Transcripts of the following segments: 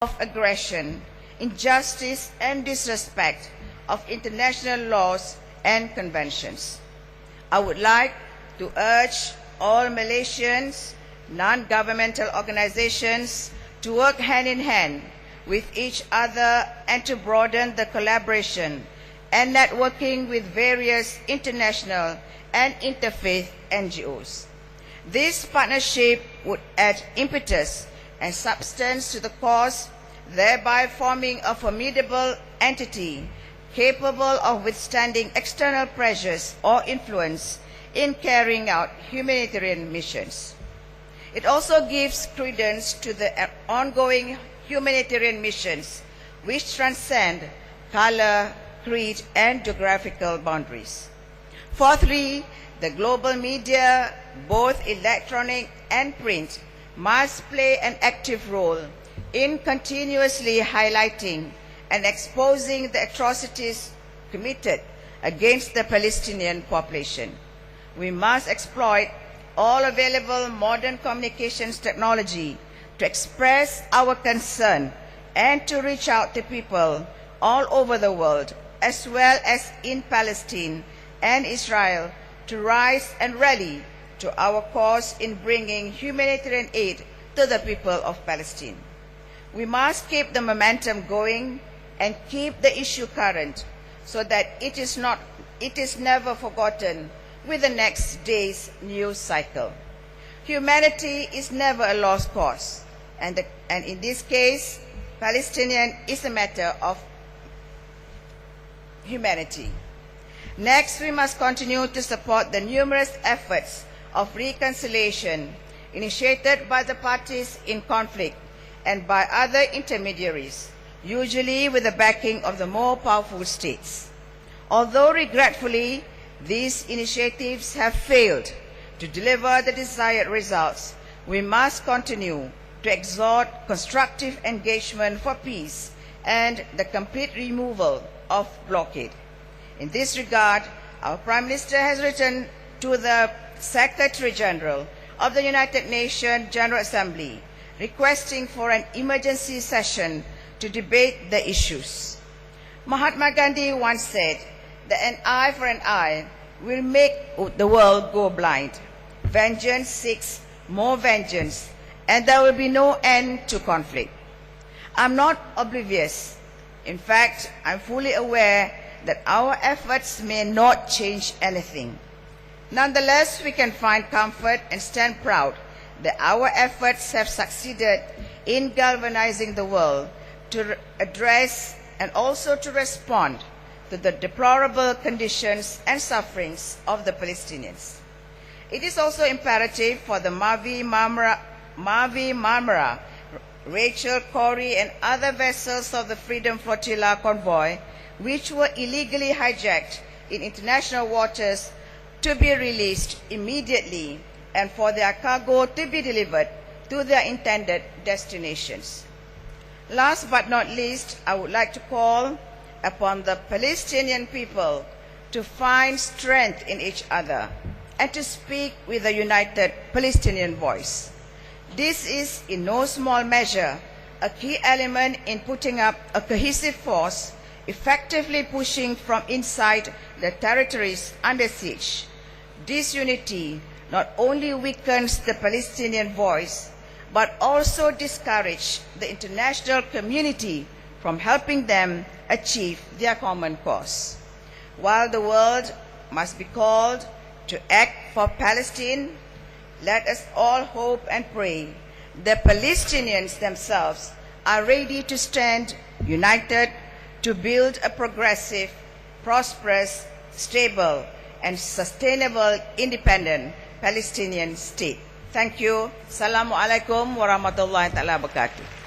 of aggression, injustice and disrespect of international laws and conventions. I would like to urge all Malaysians, non-governmental organizations to work hand in hand with each other and to broaden the collaboration and networking with various international and interfaith NGOs. This partnership would add impetus and substance to the cause, thereby forming a formidable entity capable of withstanding external pressures or influence in carrying out humanitarian missions. It also gives credence to the ongoing humanitarian missions which transcend color, creed, and geographical boundaries. Fourthly, the global media, both electronic and print, must play an active role in continuously highlighting and exposing the atrocities committed against the Palestinian population. We must exploit all available modern communications technology to express our concern and to reach out to people all over the world, as well as in Palestine and Israel, to rise and rally to our cause in bringing humanitarian aid to the people of Palestine. We must keep the momentum going and keep the issue current so that it is never forgotten with the next day's news cycle. Humanity is never a lost cause, and in this case, Palestinian is a matter of humanity. Next, we must continue to support the numerous efforts of reconciliation initiated by the parties in conflict and by other intermediaries, usually with the backing of the more powerful states. Although regretfully, these initiatives have failed to deliver the desired results, we must continue to exhort constructive engagement for peace and the complete removal of blockade. In this regard, our Prime Minister has written to the Secretary General of the United Nations General Assembly requesting for an emergency session to debate the issues. Mahatma Gandhi once said that an eye for an eye will make the world go blind. Vengeance seeks more vengeance, and there will be no end to conflict. I'm not oblivious. In fact, I'm fully aware that our efforts may not change anything. Nonetheless, we can find comfort and stand proud that our efforts have succeeded in galvanizing the world to address and also to respond to the deplorable conditions and sufferings of the Palestinians. It is also imperative for the Marmara, Rachel, Corrie, and other vessels of the Freedom Flotilla convoy, which were illegally hijacked in international waters, to be released immediately and for their cargo to be delivered to their intended destinations. Last but not least, I would like to call upon the Palestinian people to find strength in each other and to speak with a united Palestinian voice. This is in no small measure a key element in putting up a cohesive force, effectively pushing from inside the territories under siege. This unity not only weakens the Palestinian voice, but also discourages the international community from helping them achieve their common cause. While the world must be called to act for Palestine, let us all hope and pray the Palestinians themselves are ready to stand united to build a progressive, prosperous, stable, and sustainable independent Palestinian state. Thank you. Assalamualaikum warahmatullahi wabarakatuh.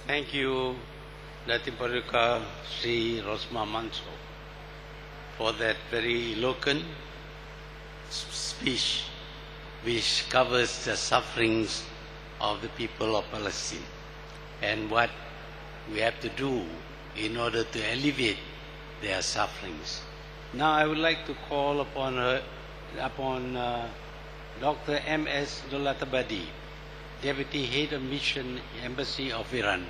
Thank you, Datin Paduka Sri Rosma Manso, for that very eloquent speech which covers the sufferings of the people of Palestine and what we have to do in order to alleviate their sufferings. Now I would like to call upon Dr. M.S. Dolatabadi, Deputy Head of Mission, Embassy of Iran.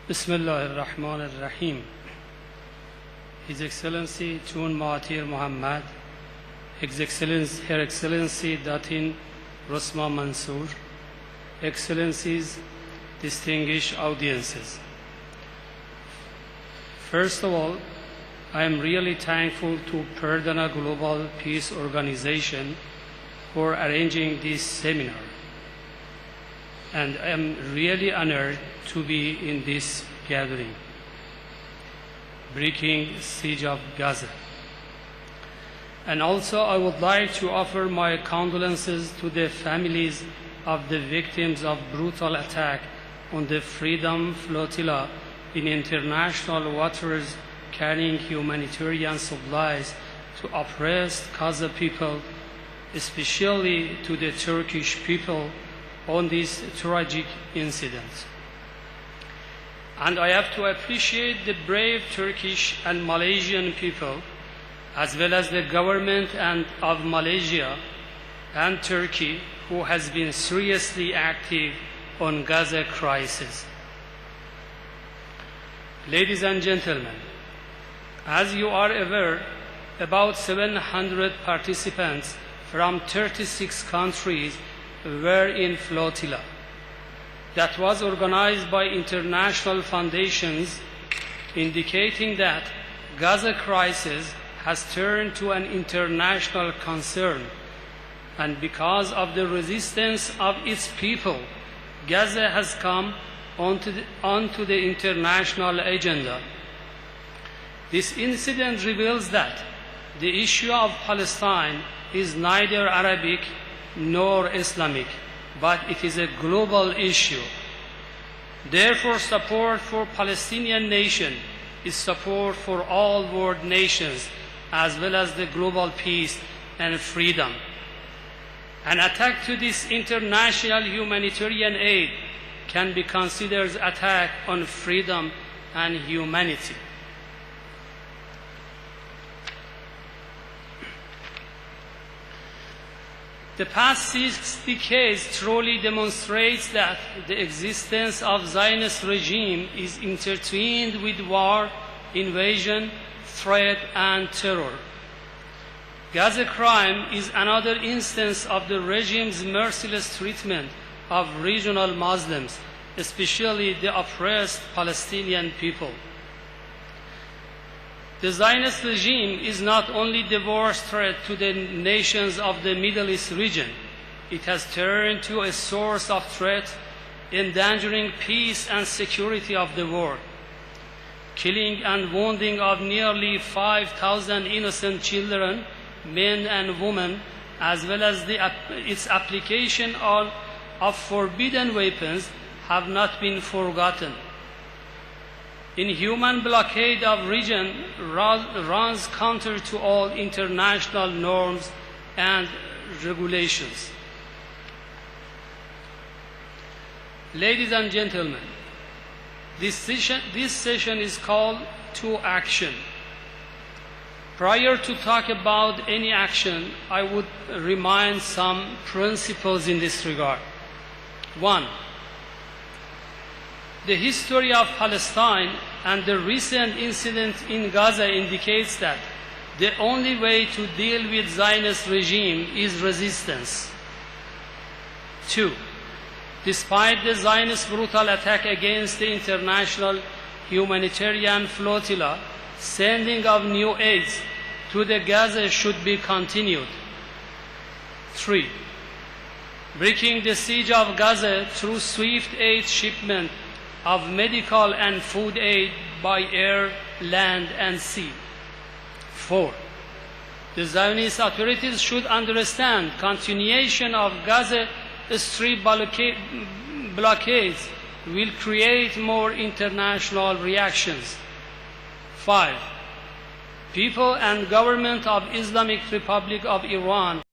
Bismillah ar-Rahman ar-Rahim. His Excellency Tun Mahathir Mohamad, Her Excellency Datin Rosma Mansour, Excellencies, distinguished audiences. First of all, I am really thankful to Perdana Global Peace Organization for arranging this seminar. And I am really honored to be in this gathering, breaking siege of Gaza. And also I would like to offer my condolences to the families of the victims of brutal attack on the Freedom Flotilla in international waters carrying humanitarian supplies to oppressed Gaza people, especially to the Turkish people on this tragic incident. And I have to appreciate the brave Turkish and Malaysian people, as well as the government of Malaysia and Turkey, who has been seriously active on Gaza crisis. Ladies and gentlemen, as you are aware, about 700 participants from 36 countries were in flotilla that was organized by international foundations, indicating that Gaza crisis has turned to an international concern, and because of the resistance of its people, Gaza has come onto the international agenda. This incident reveals that the issue of Palestine is neither Arabic nor Islamic, but it is a global issue. Therefore, support for Palestinian nation is support for all world nations, as well as the global peace and freedom. An attack to this international humanitarian aid can be considered an attack on freedom and humanity. The past 6 decades truly demonstrates that the existence of Zionist regime is intertwined with war, invasion, threat, and terror. Gaza crime is another instance of the regime's merciless treatment of regional Muslims, especially the oppressed Palestinian people. The Zionist regime is not only the worst threat to the nations of the Middle East region, it has turned to a source of threat endangering peace and security of the world. Killing and wounding of nearly 5,000 innocent children, men and women, as well as its application of forbidden weapons have not been forgotten. Inhuman blockade of region runs counter to all international norms and regulations. Ladies and gentlemen, this session is called to action. Prior to talk about any action, I would remind some principles in this regard. 1. The history of Palestine and the recent incident in Gaza indicates that the only way to deal with Zionist regime is resistance. 2. Despite the Zionist brutal attack against the international humanitarian flotilla, sending of new aids to the Gaza should be continued. 3. Breaking the siege of Gaza through swift aid shipment of medical and food aid by air, land, and sea. 4. The Zionist authorities should understand continuation of Gaza Strip blockades will create more international reactions. 5. people and government of Islamic Republic of Iran